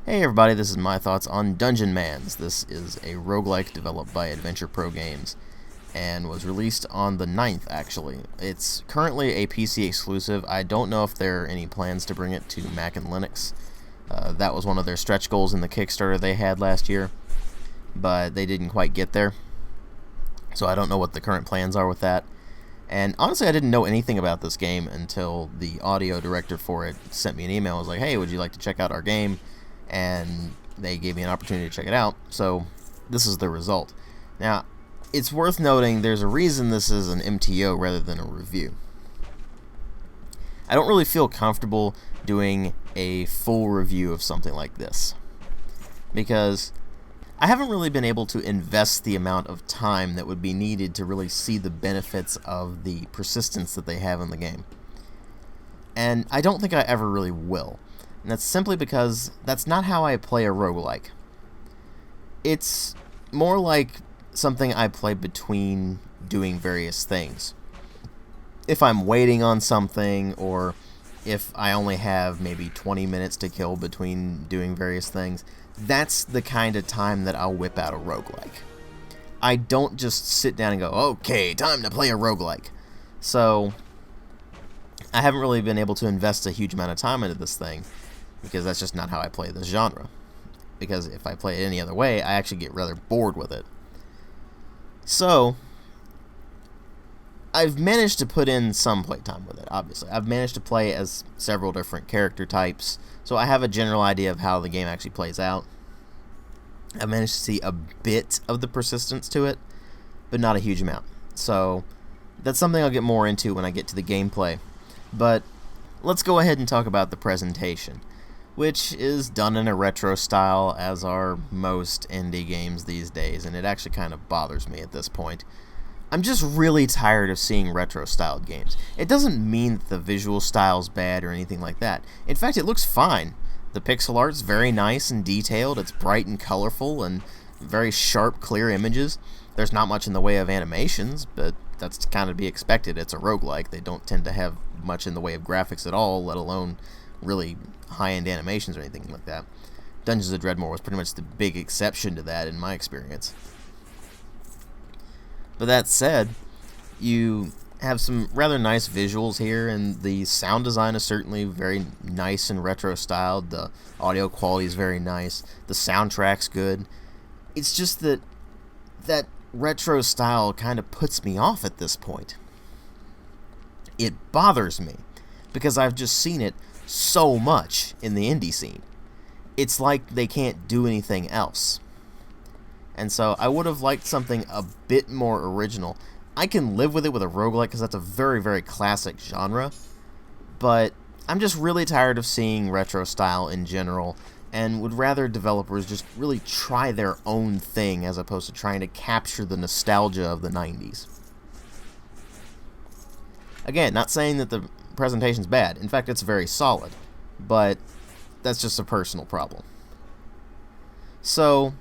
Hey everybody, this is my thoughts on Dungeonmans. This is a roguelike developed by Adventure Pro Games and was released on the 9th, actually. It's currently a PC exclusive. I don't know if there are any plans to bring it to Mac and Linux. That was one of their stretch goals in the Kickstarter they had last year, but they didn't quite get there. So I don't know what the current plans are with that. And honestly, I didn't know anything about this game until the audio director for it sent me an email. I was like, hey, would you like to check out our game? And they gave me an opportunity to check it out, so this is the result. Now, it's worth noting there's a reason this is an MTO rather than a review. I don't really feel comfortable doing a full review of something like this, because I haven't really been able to invest the amount of time that would be needed to really see the benefits of the persistence that they have in the game. And I don't think I ever really will. And that's simply because that's not how I play a roguelike. It's more like something I play between doing various things. If I'm waiting on something, or if I only have maybe 20 minutes to kill between doing various things, that's the kind of time that I'll whip out a roguelike. I don't just sit down and go, okay, time to play a roguelike. So, I haven't really been able to invest a huge amount of time into this thing, because that's just not how I play this genre. Because if I play it any other way, I actually get rather bored with it. So, I've managed to put in some playtime with it, obviously. I've managed to play as several different character types, so I have a general idea of how the game actually plays out. I've managed to see a bit of the persistence to it, but not a huge amount. So, that's something I'll get more into when I get to the gameplay. But, let's go ahead and talk about the presentation, which is done in a retro style, as are most indie games these days, and it actually kind of bothers me at this point. I'm just really tired of seeing retro-styled games. It doesn't mean that the visual style's bad or anything like that. In fact, it looks fine. The pixel art's very nice and detailed, it's bright and colorful, and very sharp, clear images. There's not much in the way of animations, but that's to kind of be expected. It's a roguelike. They don't tend to have much in the way of graphics at all, let alone really high-end animations or anything like that. Dungeons of Dreadmore was pretty much the big exception to that in my experience. But that said, you have some rather nice visuals here, and the sound design is certainly very nice and retro-styled. The audio quality is very nice. The soundtrack's good. It's just that that retro style kind of puts me off at this point. It bothers me, because I've just seen it so much in the indie scene. It's like they can't do anything else. And so I would have liked something a bit more original. I can live with it with a roguelike because that's a very, very classic genre, but I'm just really tired of seeing retro style in general, and would rather developers just really try their own thing as opposed to trying to capture the nostalgia of the 90s. Again, not saying that the presentation's bad. In fact, it's very solid, but that's just a personal problem. So,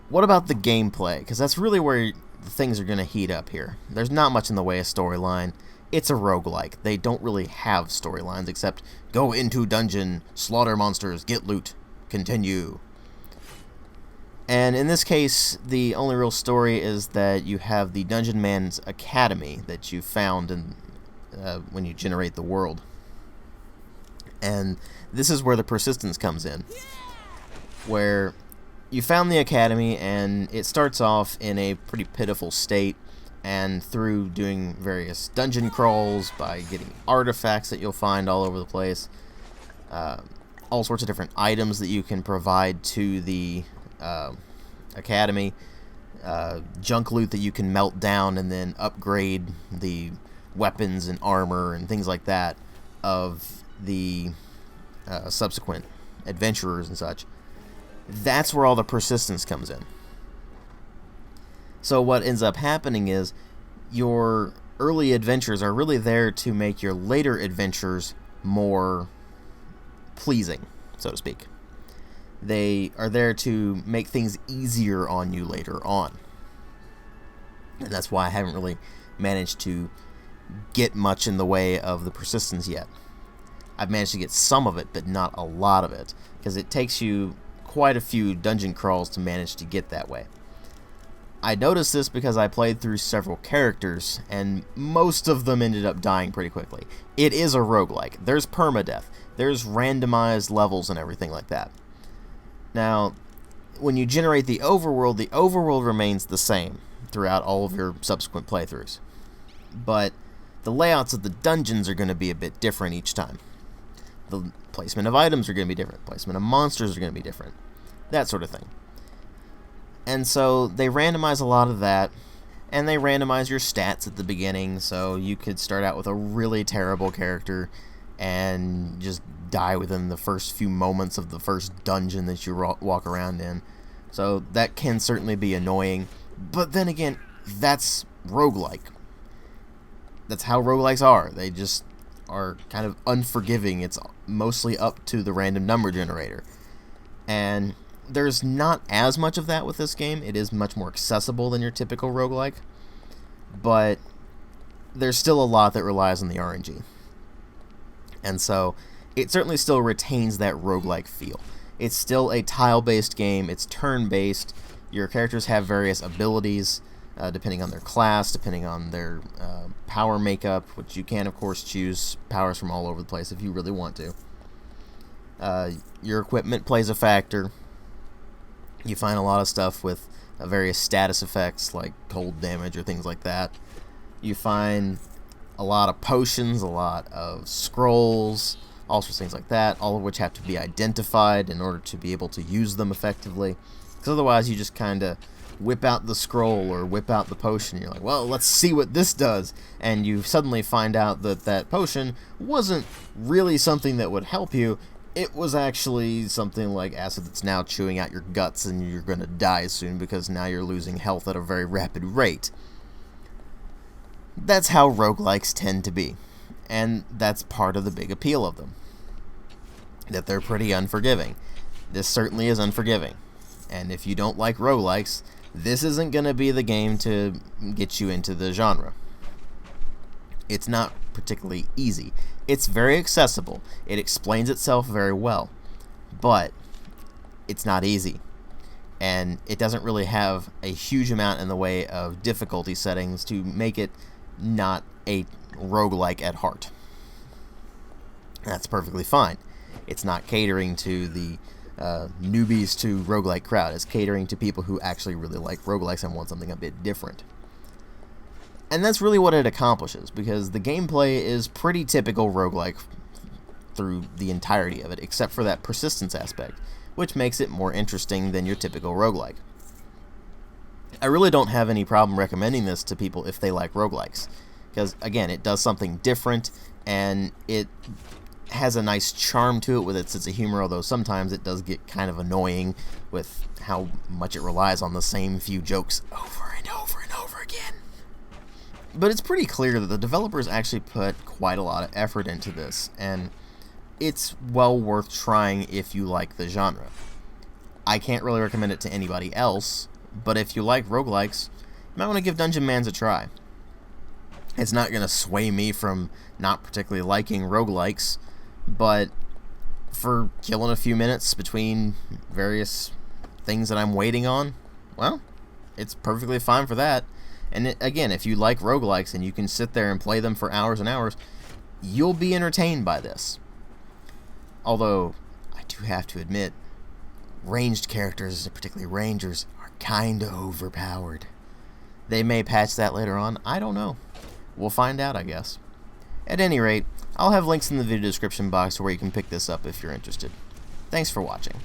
what about the gameplay? Because that's really where things are going to heat up here. There's not much in the way of storyline. It's a roguelike. They don't really have storylines except go into dungeon, slaughter monsters, get loot, continue. And in this case, the only real story is that you have the Dungeonmans Academy that you found when you generate the world. And this is where the persistence comes in, where you found the academy, and it starts off in a pretty pitiful state, and through doing various dungeon crawls, by getting artifacts that you'll find all over the place, all sorts of different items that you can provide to the academy, junk loot that you can melt down and then upgrade the weapons and armor and things like that of the subsequent adventurers and such. That's where all the persistence comes in. So what ends up happening is your early adventures are really there to make your later adventures more pleasing, so to speak. They are there to make things easier on you later on. And that's why I haven't really managed to get much in the way of the persistence yet. I've managed to get some of it, but not a lot of it, because it takes you quite a few dungeon crawls to manage to get that way. I noticed this because I played through several characters, and most of them ended up dying pretty quickly. It is a roguelike. There's permadeath. There's randomized levels and everything like that. Now, when you generate the overworld remains the same throughout all of your subsequent playthroughs. But the layouts of the dungeons are going to be a bit different each time. The placement of items are going to be different. Placement of monsters are going to be different. That sort of thing. And so they randomize a lot of that, and they randomize your stats at the beginning, so you could start out with a really terrible character and just die within the first few moments of the first dungeon that you walk around in. So that can certainly be annoying, but then again, that's roguelike. That's how roguelikes are. They just are kind of unforgiving. It's mostly up to the random number generator. And there's not as much of that with this game. It is much more accessible than your typical roguelike, but there's still a lot that relies on the RNG. And so it certainly still retains that roguelike feel. It's still a tile-based game. It's turn-based. Your characters have various abilities depending on their class, depending on their power makeup, which you can, of course, choose powers from all over the place if you really want to. Your equipment plays a factor. You find a lot of stuff with various status effects like cold damage or things like that. You find a lot of potions, a lot of scrolls, all sorts of things like that, all of which have to be identified in order to be able to use them effectively. Because otherwise you just kind of whip out the scroll or whip out the potion. You're like, well, let's see what this does. And you suddenly find out that that potion wasn't really something that would help you. It was actually something like acid that's now chewing out your guts, and you're going to die soon because now you're losing health at a very rapid rate. That's how roguelikes tend to be, and that's part of the big appeal of them, that they're pretty unforgiving. This certainly is unforgiving, and if you don't like roguelikes, this isn't going to be the game to get you into the genre. It's not particularly easy. It's very accessible. It explains itself very well, but it's not easy. And it doesn't really have a huge amount in the way of difficulty settings to make it not a roguelike at heart. That's perfectly fine. It's not catering to the newbies to roguelike crowd. It's catering to people who actually really like roguelikes and want something a bit different. And that's really what it accomplishes, because the gameplay is pretty typical roguelike through the entirety of it, except for that persistence aspect, which makes it more interesting than your typical roguelike. I really don't have any problem recommending this to people if they like roguelikes, because, again, it does something different, and it has a nice charm to it with its sense of humor, although sometimes it does get kind of annoying with how much it relies on the same few jokes over and over and over again. But it's pretty clear that the developers actually put quite a lot of effort into this, and it's well worth trying if you like the genre. I can't really recommend it to anybody else, but if you like roguelikes, you might want to give Dungeonmans a try. It's not going to sway me from not particularly liking roguelikes, but for killing a few minutes between various things that I'm waiting on, well, it's perfectly fine for that. And again, if you like roguelikes and you can sit there and play them for hours and hours, you'll be entertained by this. Although, I do have to admit, ranged characters, particularly rangers, are kinda overpowered. They may patch that later on, I don't know. We'll find out, I guess. At any rate, I'll have links in the video description box where you can pick this up if you're interested. Thanks for watching.